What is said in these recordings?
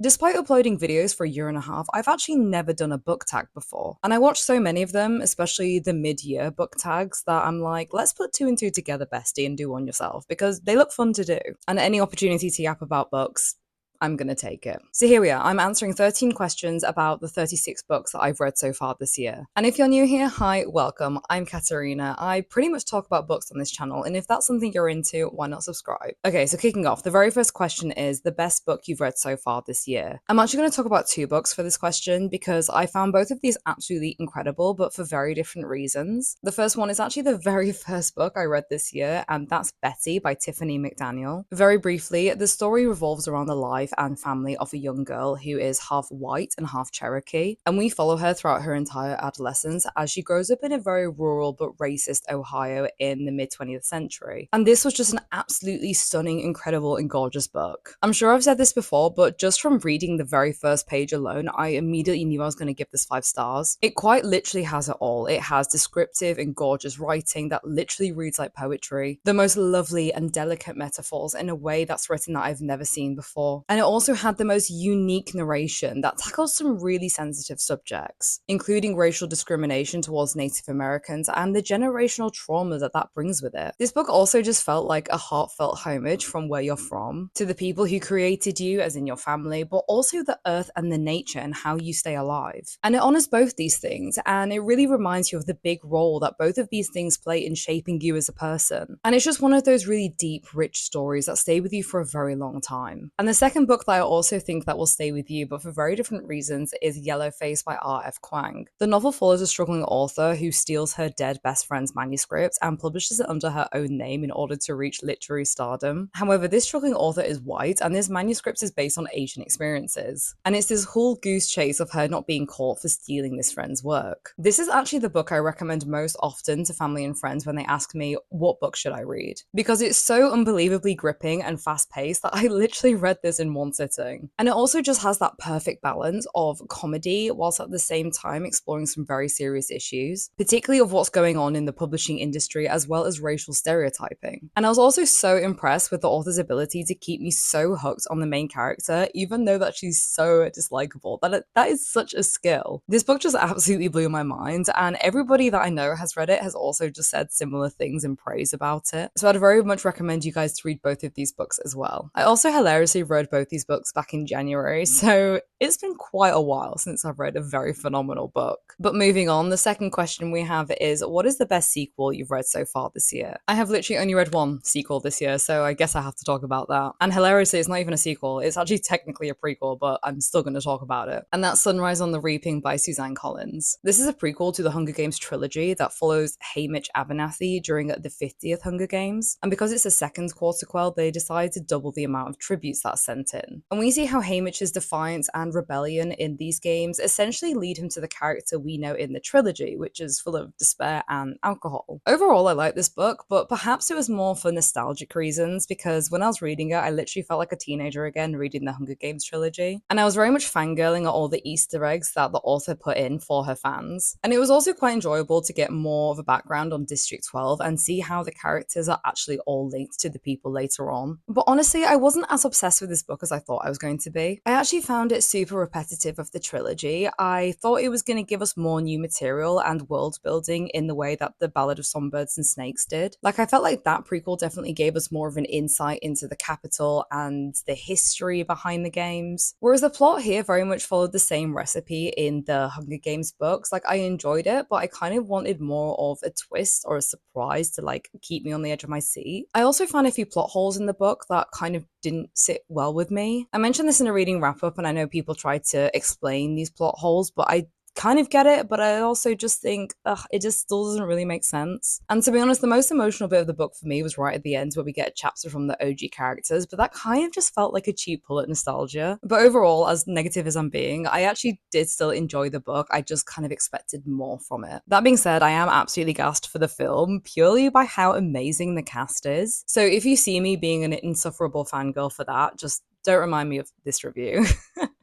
Despite uploading videos for a year and a half, I've actually never done a book tag before. And I watch so many of them, especially the mid-year book tags, that I'm like, let's put two and two together, bestie, and do one yourself, because they look fun to do. And any opportunity to yap about books, I'm gonna take it. So here we are. I'm answering 13 questions about the 36 books that I've read so far this year. And if you're new here, hi, welcome. I'm Katerina. I pretty much talk about books on this channel, and if that's something you're into, why not subscribe? Okay, so kicking off, the very first question is the best book you've read so far this year. I'm actually going to talk about two books for this question because I found both of these absolutely incredible, but for very different reasons. The first one is actually the very first book I read this year, and that's Betty by Tiffany McDaniel. Very briefly, the story revolves around the life and family of a young girl who is half white and half Cherokee, and we follow her throughout her entire adolescence as she grows up in a very rural but racist Ohio in the mid 20th century. And this was just an absolutely stunning, incredible, and gorgeous book. I'm sure I've said this before, but just from reading the very first page alone, I immediately knew I was going to give this 5 stars. It quite literally has it all. It has descriptive and gorgeous writing that literally reads like poetry, the most lovely and delicate metaphors in a way that's written that I've never seen before. And it also had the most unique narration that tackles some really sensitive subjects, including racial discrimination towards Native Americans and the generational trauma that that brings with it. This book also just felt like a heartfelt homage from where you're from to the people who created you, as in your family, but also the earth and the nature and how you stay alive. And it honors both these things, and it really reminds you of the big role that both of these things play in shaping you as a person. And it's just one of those really deep, rich stories that stay with you for a very long time. And the second book that I also think that will stay with you, but for very different reasons, is Yellowface by R.F. Kuang. The novel follows a struggling author who steals her dead best friend's manuscript and publishes it under her own name in order to reach literary stardom. However, this struggling author is white, and this manuscript is based on Asian experiences. And it's this whole goose chase of her not being caught for stealing this friend's work. This is actually the book I recommend most often to family and friends when they ask me, what book should I read? Because it's so unbelievably gripping and fast-paced that I literally read this in one sitting. And it also just has that perfect balance of comedy whilst at the same time exploring some very serious issues, particularly of what's going on in the publishing industry as well as racial stereotyping. And I was also so impressed with the author's ability to keep me so hooked on the main character, even though that she's so dislikable. That is such a skill. This book just absolutely blew my mind, and everybody that I know has read it has also just said similar things in praise about it. So I'd very much recommend you guys to read both of these books as well. I also hilariously read both these books back in January, so it's been quite a while since I've read a very phenomenal book. But moving on, the second question we have is, what is the best sequel you've read so far this year? I have literally only read one sequel this year, so I guess I have to talk about that. And hilariously, it's not even a sequel, it's actually technically a prequel, but I'm still going to talk about it. And that's Sunrise on the Reaping by Suzanne Collins. This is a prequel to the Hunger Games trilogy that follows Haymitch Abernathy during the 50th Hunger Games. And because it's a second quarterquel, they decided to double the amount of tributes that's sent in. And we see how Haymitch's defiance and rebellion in these games essentially lead him to the character we know in the trilogy, which is full of despair and alcohol. Overall, I like this book, but perhaps it was more for nostalgic reasons, because when I was reading it, I literally felt like a teenager again reading the Hunger Games trilogy. And I was very much fangirling at all the Easter eggs that the author put in for her fans. And it was also quite enjoyable to get more of a background on District 12 and see how the characters are actually all linked to the people later on. But honestly, I wasn't as obsessed with this book as I thought I was going to be. I actually found it super repetitive of the trilogy. I thought it was going to give us more new material and world building in the way that the Ballad of Songbirds and Snakes did. Like, I felt like that prequel definitely gave us more of an insight into the capital and the history behind the games, whereas the plot here very much followed the same recipe in the Hunger Games books. Like, I enjoyed it, but I kind of wanted more of a twist or a surprise to like keep me on the edge of my seat. I also found a few plot holes in the book that kind of didn't sit well with me. I mentioned this in a reading wrap up, and I know people tried to explain these plot holes, but I kind of get it, but I also just think, it just still doesn't really make sense. And to be honest, the most emotional bit of the book for me was right at the end where we get a chapter from the OG characters, but that kind of just felt like a cheap pull at nostalgia. But overall, as negative as I'm being, I actually did still enjoy the book. I just kind of expected more from it. That being said, I am absolutely gassed for the film, purely by how amazing the cast is. So if you see me being an insufferable fangirl for that, just don't remind me of this review.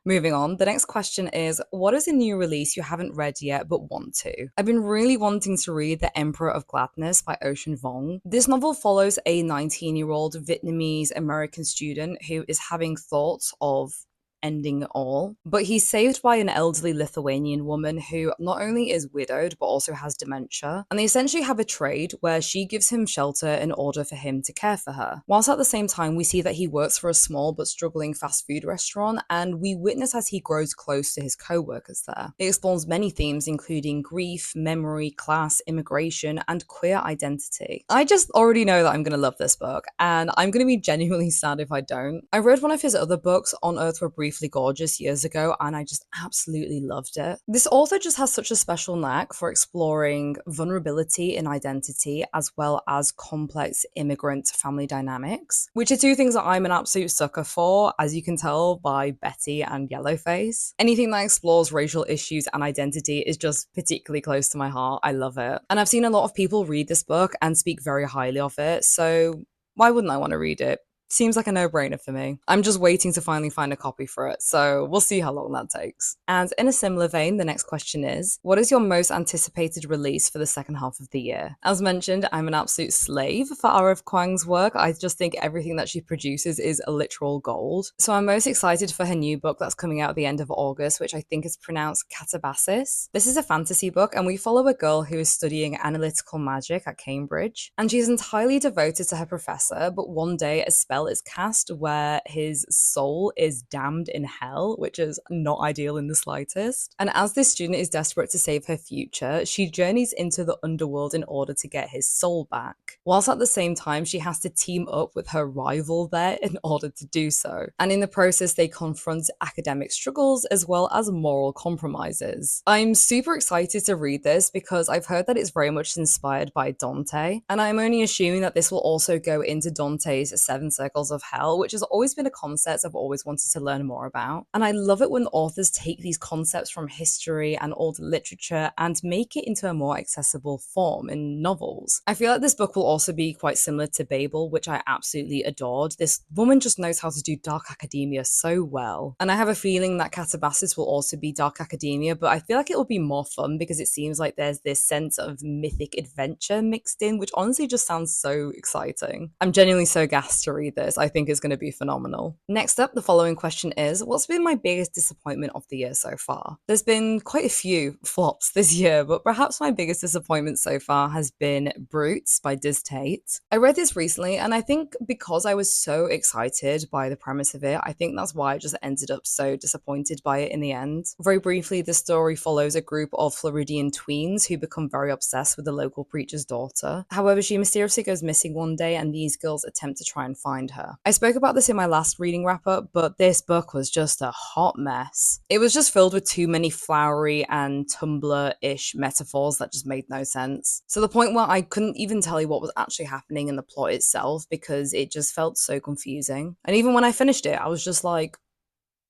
Moving on, the next question is, what is a new release you haven't read yet but want to? I've been really wanting to read The Emperor of Gladness by Ocean Vuong. This novel follows a 19-year-old Vietnamese American student who is having thoughts of ending it all. But he's saved by an elderly Lithuanian woman who not only is widowed but also has dementia. And they essentially have a trade where she gives him shelter in order for him to care for her. Whilst at the same time, we see that he works for a small but struggling fast food restaurant, and we witness as he grows close to his co-workers there. It explores many themes, including grief, memory, class, immigration, and queer identity. I just already know that I'm going to love this book, and I'm going to be genuinely sad if I don't. I read one of his other books, On Earth We're Briefly Gorgeous, years ago, and I just absolutely loved it. This author just has such a special knack for exploring vulnerability in identity as well as complex immigrant family dynamics, which are two things that I'm an absolute sucker for, as you can tell by Betty and Yellowface. Anything that explores racial issues and identity is just particularly close to my heart. I love it. And I've seen a lot of people read this book and speak very highly of it, so why wouldn't I want to read it? Seems like a no-brainer for me. I'm just waiting to finally find a copy for it, so we'll see how long that takes. And in a similar vein, the next question is, what is your most anticipated release for the second half of the year? As mentioned, I'm an absolute slave for R.F. Kuang's work. I just think everything that she produces is a literal gold. So I'm most excited for her new book that's coming out at the end of August, which I think is pronounced Katabasis. This is a fantasy book, and we follow a girl who is studying analytical magic at Cambridge, and she's entirely devoted to her professor, but one day a spell is cast where his soul is damned in hell, which is not ideal in the slightest. And as this student is desperate to save her future, she journeys into the underworld in order to get his soul back, whilst at the same time she has to team up with her rival there in order to do so. And in the process, they confront academic struggles as well as moral compromises. I'm super excited to read this because I've heard that it's very much inspired by Dante, and I'm only assuming that this will also go into Dante's Seven Circles of Hell, which has always been a concept I've always wanted to learn more about. And I love it when authors take these concepts from history and old literature and make it into a more accessible form in novels. I feel like this book will also be quite similar to Babel, which I absolutely adored. This woman just knows how to do dark academia so well. And I have a feeling that Katabasis will also be dark academia, but I feel like it will be more fun because it seems like there's this sense of mythic adventure mixed in, which honestly just sounds so exciting. I'm genuinely so gassed to read this. I think it's going to be phenomenal. Next up, the following question is, what's been my biggest disappointment of the year so far? There's been quite a few flops this year, but perhaps my biggest disappointment so far has been Brutes by Diz Tate. I read this recently, and I think because I was so excited by the premise of it, I think that's why I just ended up so disappointed by it in the end. Very briefly, the story follows a group of Floridian tweens who become very obsessed with the local preacher's daughter. However, she mysteriously goes missing one day, and these girls attempt to try and find her. I spoke about this in my last reading wrap-up, but this book was just a hot mess. It was just filled with too many flowery and Tumblr-ish metaphors that just made no sense. To the point where I couldn't even tell you what was actually happening in the plot itself because it just felt so confusing. And even when I finished it, I was just like,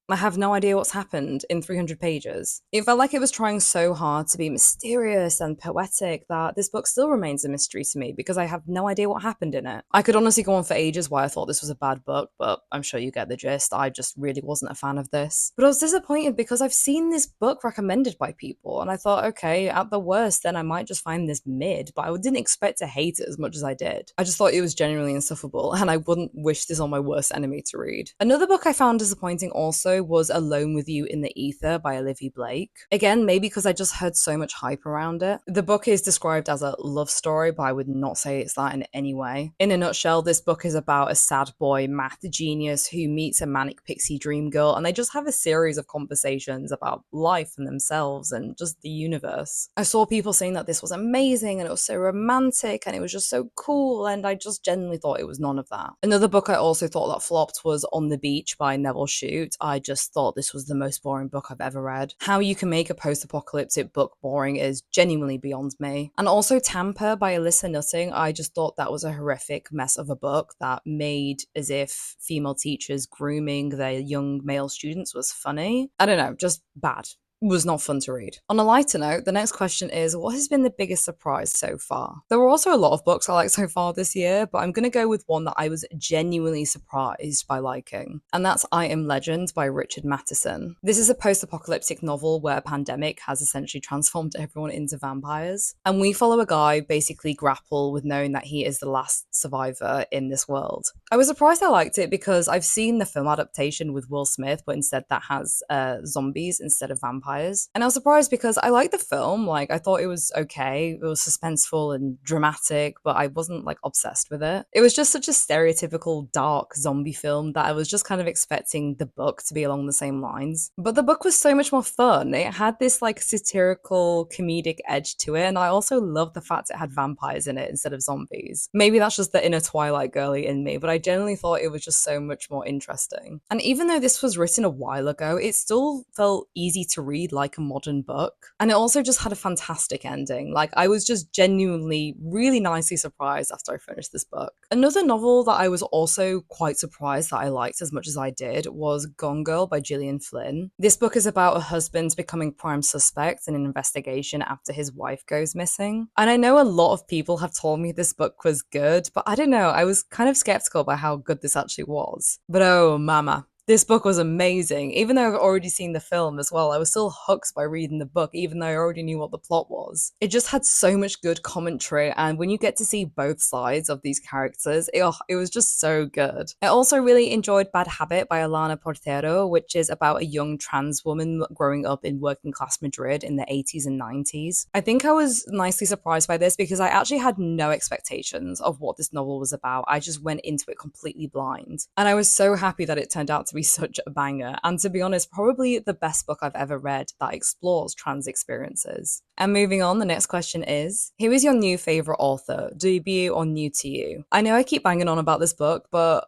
I have no idea what's happened in 300 pages. It felt like it was trying so hard to be mysterious and poetic that this book still remains a mystery to me because I have no idea what happened in it. I could honestly go on for ages why I thought this was a bad book, but I'm sure you get the gist. I just really wasn't a fan of this. But I was disappointed because I've seen this book recommended by people, and I thought, okay, at the worst, then I might just find this mid, but I didn't expect to hate it as much as I did. I just thought it was genuinely insufferable, and I wouldn't wish this on my worst enemy to read. Another book I found disappointing also was Alone with You in the Ether by Olivia Blake. Again, maybe because I just heard so much hype around it. The book is described as a love story, but I would not say it's that in any way. In a nutshell, this book is about a sad boy math genius who meets a manic pixie dream girl, and they just have a series of conversations about life and themselves and just the universe. I saw people saying that this was amazing and it was so romantic and it was just so cool, and I just genuinely thought it was none of that. Another book I also thought that flopped was On the Beach by Neville Shute. I just thought this was the most boring book I've ever read. How you can make a post-apocalyptic book boring is genuinely beyond me. And also Tamper by Alyssa Nutting, I just thought that was a horrific mess of a book that made as if female teachers grooming their young male students was funny. I don't know, just bad. was not fun to read. On a lighter note, the next question is, what has been the biggest surprise so far? There were also a lot of books I liked so far this year, but I'm going to go with one that I was genuinely surprised by liking, and that's I Am Legend by Richard Matheson. This is a post-apocalyptic novel where a pandemic has essentially transformed everyone into vampires, and we follow a guy basically grapple with knowing that he is the last survivor in this world. I was surprised I liked it because I've seen the film adaptation with Will Smith, but instead that has zombies instead of vampires. And I was surprised because I liked the film. Like, I thought it was okay. It was suspenseful and dramatic, but I wasn't like obsessed with it. It was just such a stereotypical dark zombie film that I was just kind of expecting the book to be along the same lines. But the book was so much more fun. It had this like satirical comedic edge to it, and I also loved the fact it had vampires in it instead of zombies. Maybe that's just the inner Twilight girly in me, but I generally thought it was just so much more interesting. And even though this was written a while ago, it still felt easy to read like a modern book. And it also just had a fantastic ending. Like, I was just genuinely really nicely surprised after I finished this book. Another novel that I was also quite surprised that I liked as much as I did was Gone Girl by Gillian Flynn. This book is about a husband becoming prime suspect in an investigation after his wife goes missing. And I know a lot of people have told me this book was good, but I don't know, I was kind of skeptical about how good this actually was. But oh mama, this book was amazing. Even though I've already seen the film as well, I was still hooked by reading the book, even though I already knew what the plot was. It just had so much good commentary, and when you get to see both sides of these characters, it was just so good. I also really enjoyed Bad Habit by Alana Portero, which is about a young trans woman growing up in working class Madrid in the 80s and 90s. I think I was nicely surprised by this because I actually had no expectations of what this novel was about. I just went into it completely blind. And I was so happy that it turned out to be such a banger, and to be honest, probably the best book I've ever read that explores trans experiences. And moving on, the next question is, who is your new favorite author, debut or new to you? I know I keep banging on about this book, but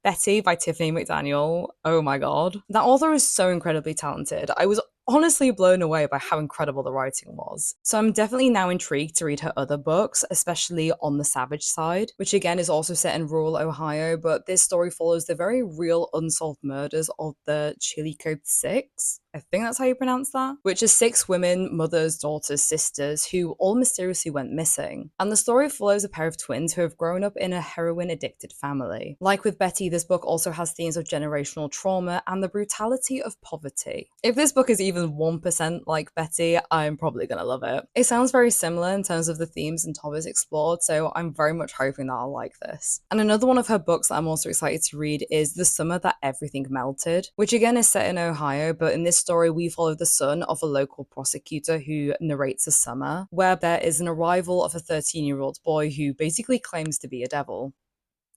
Betty by Tiffany McDaniel, oh my god. That author is so incredibly talented. I was honestly blown away by how incredible the writing was. So I'm definitely now intrigued to read her other books, especially On the Savage Side, which again is also set in rural Ohio, but this story follows the very real unsolved murders of the Chillicothe Six. I think that's how you pronounce that, which is 6 women, mothers, daughters, sisters, who all mysteriously went missing. And the story follows a pair of twins who have grown up in a heroin-addicted family. Like with Betty, this book also has themes of generational trauma and the brutality of poverty. If this book is even 1% like Betty, I'm probably gonna love it. It sounds very similar in terms of the themes and topics explored, so I'm very much hoping that I'll like this. And another one of her books that I'm also excited to read is The Summer That Everything Melted, which again is set in Ohio, but in this story, we follow the son of a local prosecutor who narrates a summer where there is an arrival of a 13-year-old boy who basically claims to be a devil.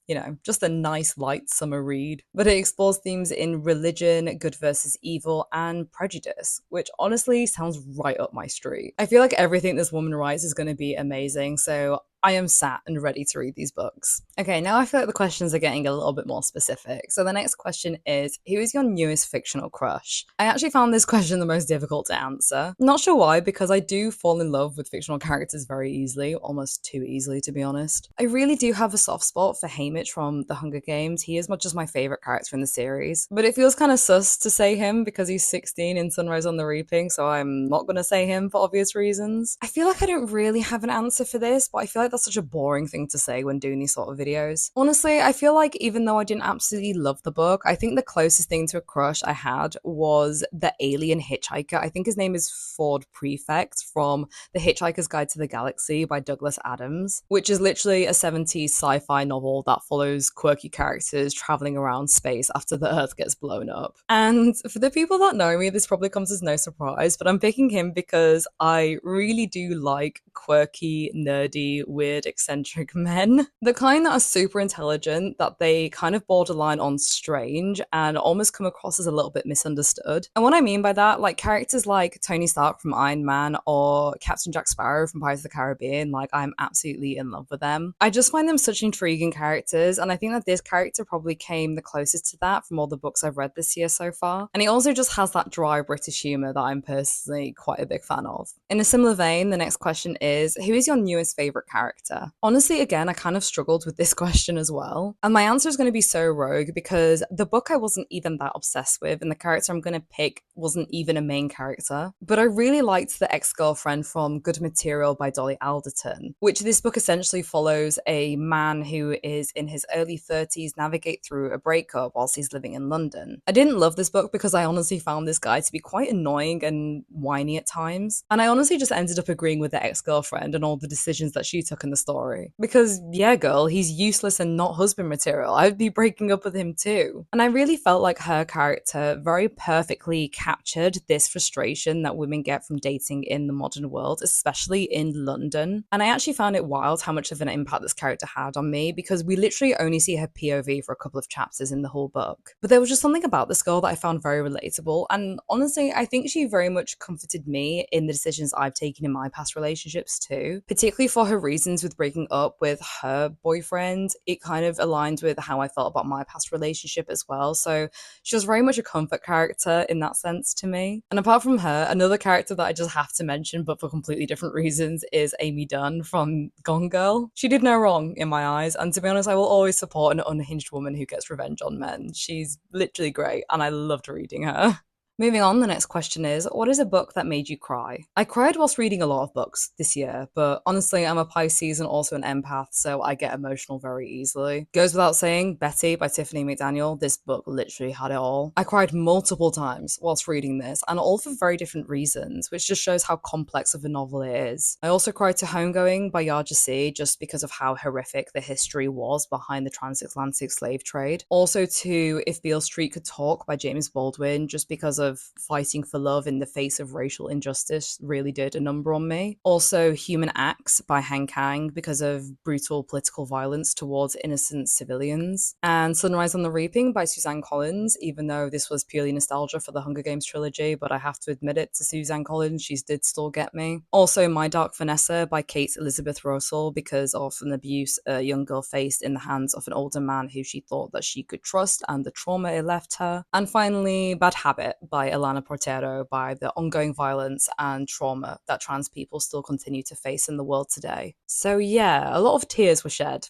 You know, just a nice light summer read. But it explores themes in religion, good versus evil, and prejudice, which honestly sounds right up my street. I feel like everything this woman writes is going to be amazing, so I am sat and ready to read these books. Okay, now I feel like the questions are getting a little bit more specific. So the next question is, who is your newest fictional crush? I actually found this question the most difficult to answer. Not sure why, because I do fall in love with fictional characters very easily, almost too easily to be honest. I really do have a soft spot for Haymitch from The Hunger Games. He is much as my favourite character in the series, but it feels kind of sus to say him because he's 16 in Sunrise on the Reaping, so I'm not going to say him for obvious reasons. I feel like I don't really have an answer for this, but I feel like that's such a boring thing to say when doing these sort of videos. Honestly, I feel like even though I didn't absolutely love the book, I think the closest thing to a crush I had was the alien hitchhiker. I think his name is Ford Prefect from The Hitchhiker's Guide to the Galaxy by Douglas Adams, which is literally a 70s sci-fi novel that follows quirky characters traveling around space after the Earth gets blown up. And for the people that know me, this probably comes as no surprise, but I'm picking him because I really do like quirky, nerdy, weird, eccentric men. The kind that are super intelligent, that they kind of borderline on strange and almost come across as a little bit misunderstood. And what I mean by that, like characters like Tony Stark from Iron Man or Captain Jack Sparrow from Pirates of the Caribbean, like I'm absolutely in love with them. I just find them such intriguing characters, and I think that this character probably came the closest to that from all the books I've read this year so far. And he also just has that dry British humour that I'm personally quite a big fan of. In a similar vein, the next question is, who is your newest favourite character? Honestly, again, I kind of struggled with this this question as well. And my answer is going to be so rogue because the book I wasn't even that obsessed with, and the character I'm going to pick wasn't even a main character. But I really liked The Ex-Girlfriend from Good Material by Dolly Alderton, which this book essentially follows a man who is in his early 30s navigate through a breakup whilst he's living in London. I didn't love this book because I honestly found this guy to be quite annoying and whiny at times. And I honestly just ended up agreeing with the ex-girlfriend and all the decisions that she took in the story. Because, yeah, girl, he's useless and not husband material. I'd be breaking up with him too. And I really felt like her character very perfectly captured this frustration that women get from dating in the modern world, especially in London. And I actually found it wild how much of an impact this character had on me because we literally only see her POV for a couple of chapters in the whole book. But there was just something about this girl that I found very relatable. And honestly, I think she very much comforted me in the decisions I've taken in my past relationships too, particularly for her reasons with breaking up with her boyfriend. It kind of aligned with how I felt about my past relationship as well. So she was very much a comfort character in that sense to me. And apart from her, another character that I just have to mention, but for completely different reasons, is Amy Dunn from Gone Girl. She did no wrong in my eyes, and to be honest, I will always support an unhinged woman who gets revenge on men. She's literally great, and I loved reading her. Moving on, the next question is, what is a book that made you cry? I cried whilst reading a lot of books this year, but honestly, I'm a Pisces and also an empath, so I get emotional very easily. Goes without saying, Betty by Tiffany McDaniel, this book literally had it all. I cried multiple times whilst reading this, and all for very different reasons, which just shows how complex of a novel it is. I also cried to Homegoing by YEAR just because of how horrific the history was behind the transatlantic slave trade. Also to If Beale Street Could Talk by James Baldwin, just because of fighting for love in the face of racial injustice really did a number on me. Also Human Acts by Han Kang because of brutal political violence towards innocent civilians. And Sunrise on the Reaping by Suzanne Collins, even though this was purely nostalgia for the Hunger Games trilogy, but I have to admit it to Suzanne Collins, she did still get me. Also My Dark Vanessa by Kate Elizabeth Russell because of an abuse a young girl faced in the hands of an older man who she thought that she could trust and the trauma it left her. And finally Bad Habit by Elana Portero by the ongoing violence and trauma that trans people still continue to face in the world today. So yeah, a lot of tears were shed.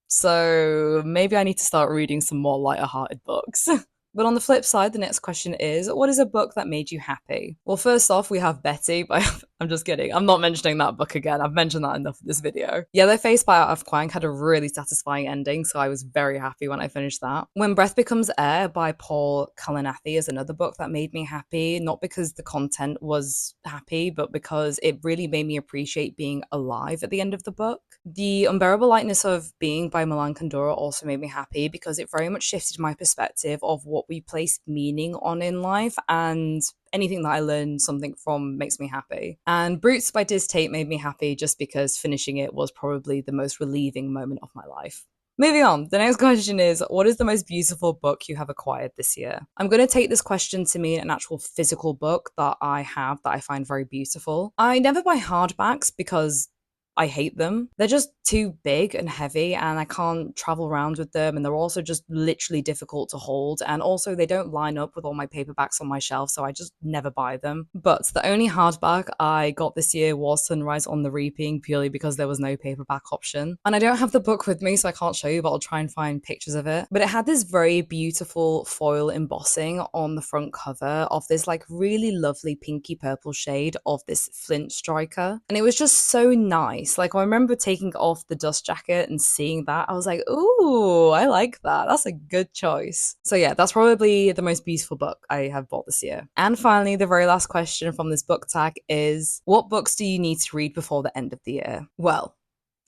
So maybe I need to start reading some more lighter-hearted books. But on the flip side, the next question is, what is a book that made you happy? Well, first off, we have Betty by... I'm just kidding. I'm not mentioning that book again. I've mentioned that enough in this video. Yellowface by Out of Kuang had a really satisfying ending, so I was very happy when I finished that. When Breath Becomes Air by Paul Kalanithi is another book that made me happy, not because the content was happy, but because it really made me appreciate being alive at the end of the book. The Unbearable Lightness of Being by Milan Kundera also made me happy because it very much shifted my perspective of what we place meaning on in life, and anything that I learn something from makes me happy. And Brutes by Diz Tate made me happy just because finishing it was probably the most relieving moment of my life. Moving on, the next question is, what is the most beautiful book you have acquired this year? I'm going to take this question to mean an actual physical book that I have that I find very beautiful. I never buy hardbacks because I hate them. They're just too big and heavy and I can't travel around with them, and they're also just literally difficult to hold, and also they don't line up with all my paperbacks on my shelf, so I just never buy them. But the only hardback I got this year was Sunrise on the Reaping, purely because there was no paperback option. And I don't have the book with me, so I can't show you, but I'll try and find pictures of it. But it had this very beautiful foil embossing on the front cover of this like really lovely pinky purple shade of this flint striker, and it was just so nice. Like, I remember taking off the dust jacket and seeing that. I was like, ooh, I like that. That's a good choice. So yeah, that's probably the most beautiful book I have bought this year. And finally, the very last question from this book tag is, what books do you need to read before the end of the year? Well,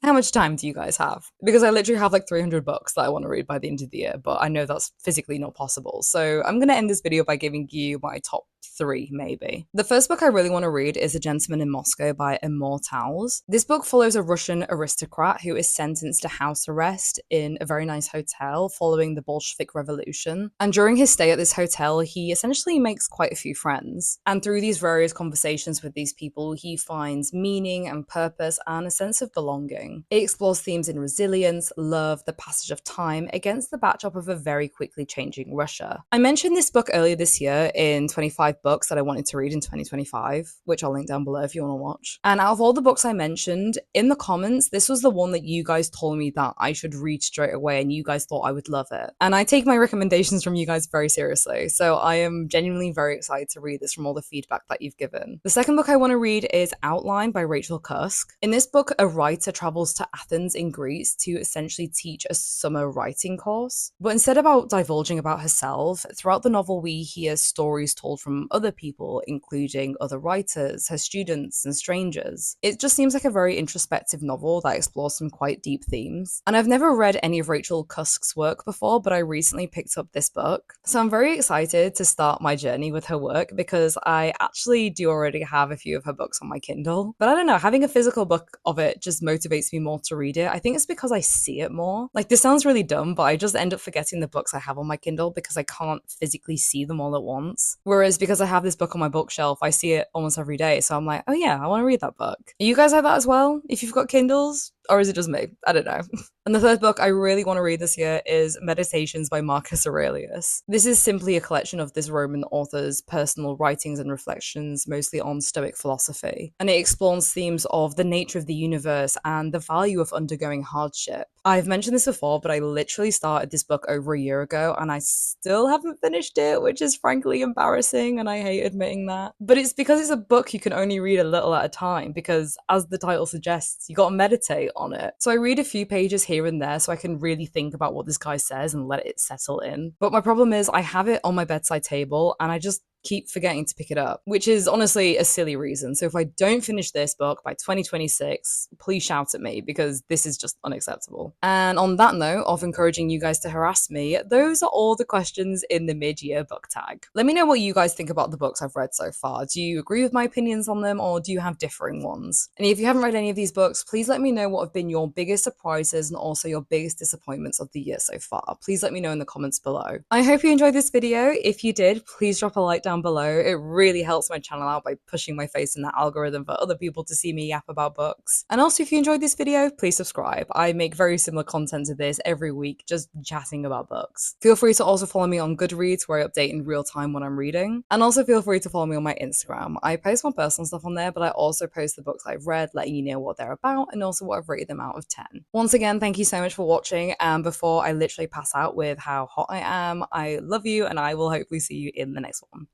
how much time do you guys have? Because I literally have like 300 books that I want to read by the end of the year, but I know that's physically not possible. So I'm going to end this video by giving you my top 3, maybe. The first book I really want to read is A Gentleman in Moscow by Immortals. This book follows a Russian aristocrat who is sentenced to house arrest in a very nice hotel following the Bolshevik Revolution. And during his stay at this hotel, he essentially makes quite a few friends. And through these various conversations with these people, he finds meaning and purpose and a sense of belonging. It explores themes in resilience, love, the passage of time against the backdrop of a very quickly changing Russia. I mentioned this book earlier this year in 25 5 books that I wanted to read in 2025, which I'll link down below if you want to watch. And out of all the books I mentioned, in the comments, this was the one that you guys told me that I should read straight away and you guys thought I would love it. And I take my recommendations from you guys very seriously, so I am genuinely very excited to read this from all the feedback that you've given. The second book I want to read is Outline by Rachel Cusk. In this book, a writer travels to Athens in Greece to essentially teach a summer writing course. But instead of divulging about herself, throughout the novel we hear stories told from other people, including other writers, her students, and strangers. It just seems like a very introspective novel that explores some quite deep themes. And I've never read any of Rachel Cusk's work before, but I recently picked up this book. So I'm very excited to start my journey with her work because I actually do already have a few of her books on my Kindle. But I don't know, having a physical book of it just motivates me more to read it. I think it's because I see it more. Like, this sounds really dumb, but I just end up forgetting the books I have on my Kindle because I can't physically see them all at once. Whereas because I have this book on my bookshelf, I see it almost every day. So I'm like, oh yeah, I want to read that book. Are you guys like that as well? If you've got Kindles? Or is it just me? I don't know. And the third book I really want to read this year is Meditations by Marcus Aurelius. This is simply a collection of this Roman author's personal writings and reflections, mostly on Stoic philosophy. And it explores themes of the nature of the universe and the value of undergoing hardship. I've mentioned this before, but I literally started this book over a year ago and I still haven't finished it, which is frankly embarrassing and I hate admitting that. But it's because it's a book you can only read a little at a time because, as the title suggests, you gotta meditate on it. So I read a few pages here and there so I can really think about what this guy says and let it settle in. But my problem is I have it on my bedside table and I just keep forgetting to pick it up, which is honestly a silly reason. So if I don't finish this book by 2026, please shout at me because this is just unacceptable. And on that note of encouraging you guys to harass me, those are all the questions in the mid-year book tag. Let me know what you guys think about the books I've read so far. Do you agree with my opinions on them or do you have differing ones? And if you haven't read any of these books, please let me know what have been your biggest surprises and also your biggest disappointments of the year so far. Please let me know in the comments below. I hope you enjoyed this video. If you did, please drop a like down below. It really helps my channel out by pushing my face in that algorithm for other people to see me yap about books. And also, if you enjoyed this video, please subscribe. I make very similar content to this every week, just chatting about books. Feel free to also follow me on Goodreads, where I update in real time when I'm reading. And also feel free to follow me on my Instagram. I post my personal stuff on there, but I also post the books I've read, letting you know what they're about and also what I've rated them out of 10. Once again, thank you so much for watching. And before I literally pass out with how hot I am, I love you and I will hopefully see you in the next one.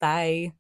Bye.